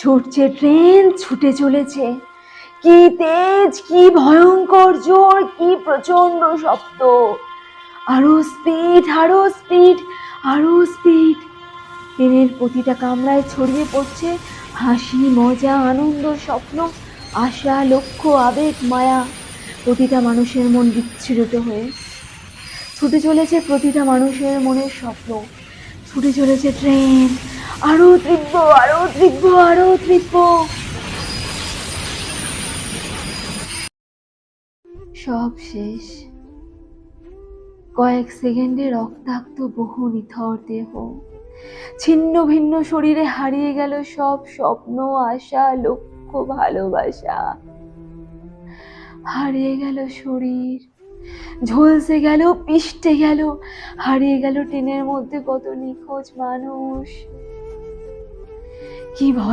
ছুটছে ট্রেন, ছুটে চলেছে। কি তেজ, কি ভয়ঙ্কর জোর, কি প্রচন্ড শব্দ। আরো স্পিড, আরো স্পিড, আরো স্পিড। ট্রেনের প্রতিটা কামরায় ছড়িয়ে পড়ছে হাসি, মজা, আনন্দ, স্বপ্ন, আশা, লক্ষ্য, আবেগ, মায়া। প্রতিটা মানুষের মন বিচ্ছুরিত হয়ে ছুটে চলেছে, প্রতিটা মানুষের মনের স্বপ্ন। ছুটে চলেছে ট্রেন, আরো তীব্র, আরো তীব্র, আরো তীব্র। সব শেষ। কয়েক সেকেন্ডে রক্তাক্ত বহু নিথর দেহ, ছিন্ন ভিন্ন শরীরে হারিয়ে গেল সব স্বপ্ন, আশা, লক্ষ্য, ভালোবাসা। হারিয়ে গেল শরীর, ঝলসে গেল, পিষ্টে গেল। হারিয়ে গেল ট্রেনের মধ্যে কত নিখোঁজ মানুষ। কি